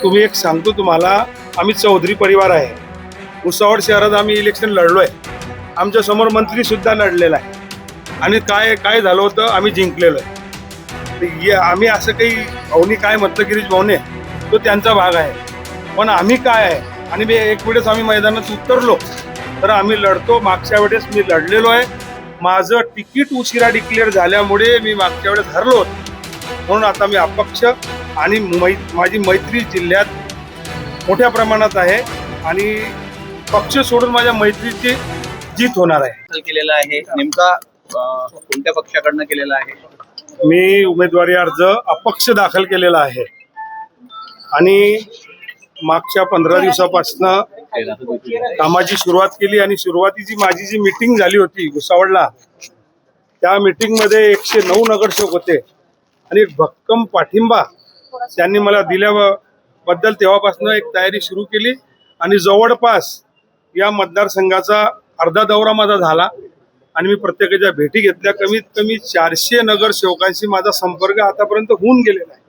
तुम्ही एक सांगतो तुम्हाला, आम्ही चौधरी परिवार आहे. भुसावळ शहरात आम्ही इलेक्शन लढलोय. आमच्या समोर मंत्री सुद्धा लढलेला आहे आणि काय काय झालं होतं, आम्ही जिंकलेलो आहे. आम्ही असं काही भाऊनी काय म्हटलं गिरीश भाऊने, तो त्यांचा भाग आहे. पण आम्ही काय आहे आणि एक वेळेस आम्ही मैदानात उतरलो तर आम्ही लढतो. मागच्या वेळेस मी लढलेलो आहे. माझं तिकीट उशिरा डिक्लेअर झाल्यामुळे मी मागच्या वेळेस हरलो होतो. म्हणून आता मी अपक्ष आणि माझी मैत्री जिल्ह्यात मोठ्या प्रमाणात आहे आणि पक्ष सोडून माझ्या मैत्रीची जीत होणार आहे. केलेला आहे नेमका कोणत्या पक्षाकडनं केलेला आहे? मी उमेदवारी अर्ज अपक्ष दाखल केलेला आहे आणि मागच्या 15 दिवसापासून कामाची सुरुवात केली आणि सुरुवातीची माझी जी मीटिंग झाली होती भुसावळला, त्या मीटिंगमध्ये 109 नगरसेवक होते आणि एक भक्कम पाठिंबा त्यांनी मला दिल्याबद्दल तेव्हापासून एक तयारी सुरू केली आणि जवळपास या मतदारसंघाचा अर्धा दौरा माझा झाला आणि मी प्रत्येकाच्या भेटी घेतल्या. कमीत कमी 400 नगरसेवकांशी माझा संपर्क आतापर्यंत होऊन गेलेला आहे.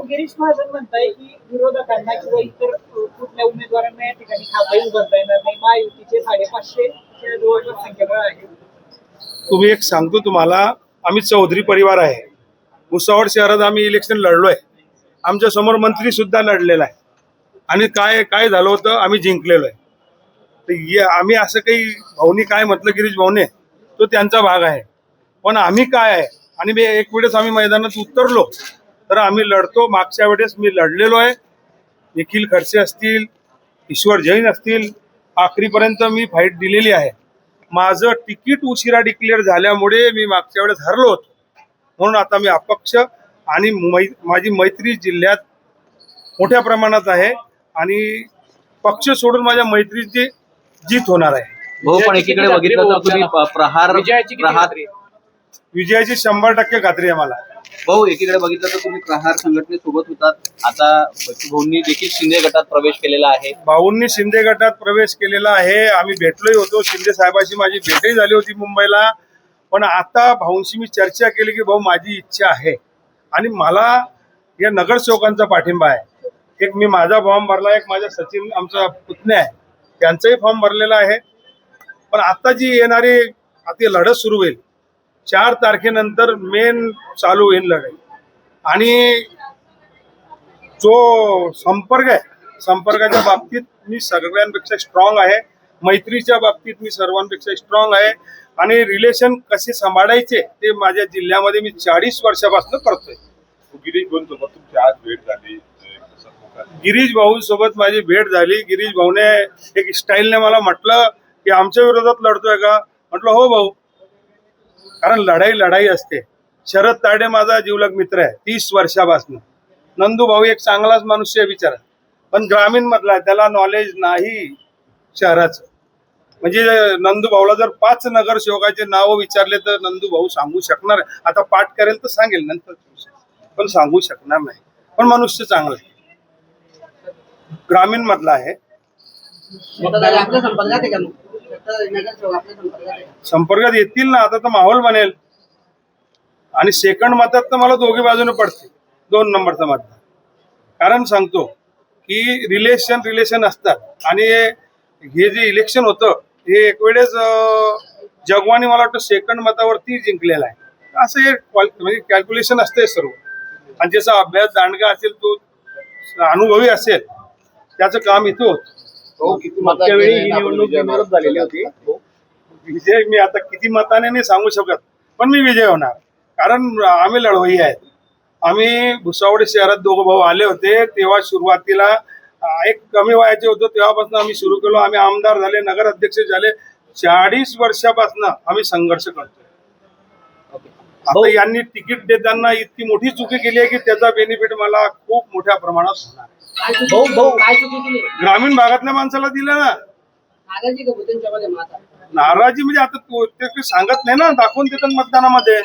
गिरीश महाजन म्हणताय की विरोधकांना किंवा इतर कुठल्या उमेदवारांना या ठिकाणी खाताही उभारता येणार नाही. महायुतीचे 550 जवळपास संख्याबळ आहे. तुम्ही एक सांगतो तुम्हाला, आम्ही चौधरी परिवार आहे. भुसावळ शहरात आम्ही इलेक्शन लढलोय. आमच्या समोर मंत्री सुद्धा लढलेला आहे आणि काय काय झालं होतं, आम्ही जिंकलेलो आहे. तर आम्ही असं काही भाऊनी काय म्हटलं गिरीश भाऊने, तो त्यांचा भाग आहे. पण आम्ही काय आहे आणि एक वेळेस आम्ही मैदानात उतरलो तर आम्ही लढतो. मागच्या वेळेस मी लढलेलो आहे. निखिल खडसे असतील, ईश्वर जैन असतील, आखरीपर्यंत मी फाईट दिलेली आहे. माझं तिकीट उशिरा डिक्लेअर झाल्यामुळे मी मागच्या वेळेस हरलो होतो. म्हणून आता मी अपक्ष आणि माझी मैत्री जिल्ह्यात मोठ्या प्रमाणात आहे आणि पक्ष सोडून माझ्या मैत्रीची जीत होणार आहे. हो, पण एकीकडे बघितलं तर तुम्ही प्रहार विजयाची 100% खात्री आहे मला. भाऊ, एकीकडे बघितलं तर तुम्ही प्रहार संघटनेसोबत होतात. आता बच्चू भाऊंनी देखील शिंदे गटात प्रवेश केलेला आहे. भाऊंनी शिंदे गटात प्रवेश केलेला आहे. आम्ही भेटलोही होतो. शिंदे साहेबांशी माझी भेटही झाली होती मुंबईला. पण आता भाऊंशी मी चर्चा केली की भाऊ, माझी इच्छा आहे आणि मला या नगरसेवकांचा पाठिंबा आहे. एक मी माझा फॉर्म भरला, एक माझ्या सचिन आमचा पुतण्या आहे त्यांचाही फॉर्म भरलेला आहे. पण आता जी येणारी आता लढत सुरू होईल 4 तारखेनंतर मेन चालू होईल लढाई आणि जो संपर्क आहे, संपर्काच्या बाबतीत मी सगळ्यांपेक्षा स्ट्रॉंग आहे. मैत्रीच्या बाबतीत मी सर्वांपेक्षा स्ट्रॉंग आहे आणि रिलेशन कसे सांभाळायचे ते माझ्या जिल्ह्यामध्ये मी 40 वर्षापासून करतोय. गिरीश भाऊ सोबत तुमची आज भेट झाली. गिरीश भाऊ सोबत माझी भेट झाली. गिरीश भाऊने एक स्टाईलने मला म्हटलं की आमच्या विरोधात लढतोय का? म्हटलं हो भाऊ, कारण लढाई असते. शरद ताडे माझा जिवलग मित्र आहे 30 वर्षापासून. नंदू भाऊ एक चांगलाच मनुष्य विचार, पण ग्रामीण मधला त्याला नॉलेज नाही शहराचं. म्हणजे नंदू भाऊला जर 5 नगरसेवकाचे नाव विचारले तर नंदू भाऊ सांगू शकणार. आता पाठ करेल तर सांगेल नंतर, पण सांगू शकणार नाही. पण मनुष्य चांगला आहे, ग्रामीण मधला आहे. संपर्कात येतील ना, आता तर माहोल बनेल आणि सेकंड मतात तर मला दोघी बाजूने पडते 2 नंबरचं मतदान. कारण सांगतो की रिलेशन असतात आणि हे जे इलेक्शन होतं हे एक वेळेस जगवानी मला वाटतं सेकंड मतावरती जिंकलेला आहे. असं हे म्हणजे कॅल्क्युलेशन असते सर्व आणि ज्याचा अभ्यास दांडगा असेल, तो अनुभवी असेल, त्याचं काम इथं होतं. मागच्या वेळी ही निवडणूक बिनविरोध झालेली होती. विजय मी आता किती मताने नाही सांगू शकत, पण मी विजय होणार. कारण आम्ही लढवई आहेत. आम्ही भुसावळ शहरात 2 भाऊ आले होते तेव्हा सुरुवातीला एक कमी वयाचे होतो, तेव्हापासून आम्ही सुरू केलो. आम्ही आमदार झाले, नगर अध्यक्ष झाले. 40 वर्षापासून आम्ही संघर्ष करतोय. आता यांनी तिकीट देताना इतकी मोठी चुकी केली आहे की त्याचा बेनिफिट मला खूप मोठ्या प्रमाणात होणार. ग्रामीण भागातल्या माणसाला दिलं ना. नाराजी म्हणजे आता ते सांगत नाही ना, दाखवून देतात मतदानामध्ये.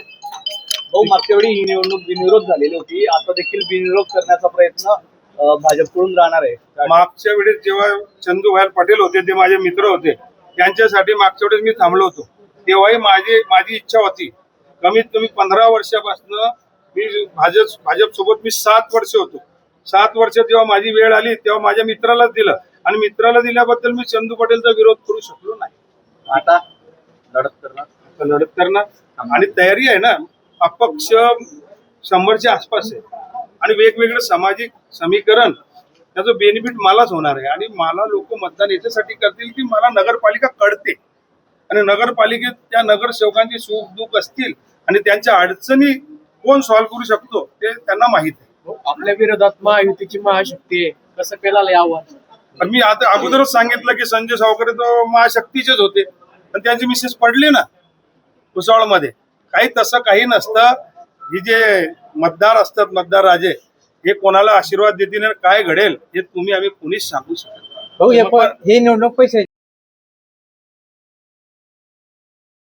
भाऊ, मागच्या वेळी ही निवडणूक बिनविरोध झालेली होती. आता देखील बिनविरोध करण्याचा प्रयत्न भाजपकडून राहणार आहे. मागच्या वेळेस जेव्हा चंदूभाई पटेल होते, ते माझे मित्र होते, त्यांच्यासाठी मागच्या वेळेस मी थांबलो होतो. तेव्हाही माझी इच्छा होती. कमीत कमी 15 वर्षापासून मी भाजप सोबत मी 7 वर्ष होतो. 7 वर्ष जेव्हा माझी वेळ आली तेव्हा माझ्या मित्रालाच दिलं आणि मित्राला दिल्याबद्दल मी चंदू पटेलचा विरोध करू शकलो नाही. आता लढत करणार. आता लढत करणार आणि तयारी आहे ना. अपक्ष 100च्या आसपास आहे आणि वेगवेगळं सामाजिक समीकरण त्याचं बेनिफिट मलाच होणार आहे आणि मला लोक मतदान याच्यासाठी करतील की मला नगरपालिका कळते आणि नगरपालिकेत त्या नगरसेवकांची सुख दुःख असतील आणि त्यांच्या अडचणी कोण सॉल्व्ह करू शकतो ते त्यांना माहित आहे. आपल्या विरोधात महायुतीची महाशक्ती आहे, कसं पेलाल यावर. पण मी आता अगोदरच सांगितलं की संजय सावकर तो महाशक्तीचेच होते पण त्यांचे मिसेस पडले ना भुसावळमध्ये. काही तसं काही नसतं. ही जे मतदार असतात मतदार राजे हे कोणाला आशीर्वाद देतील आणि काय घडेल हे तुम्ही आम्ही कोणीच सांगू शकत नाही. हे निवडणूक पैशाची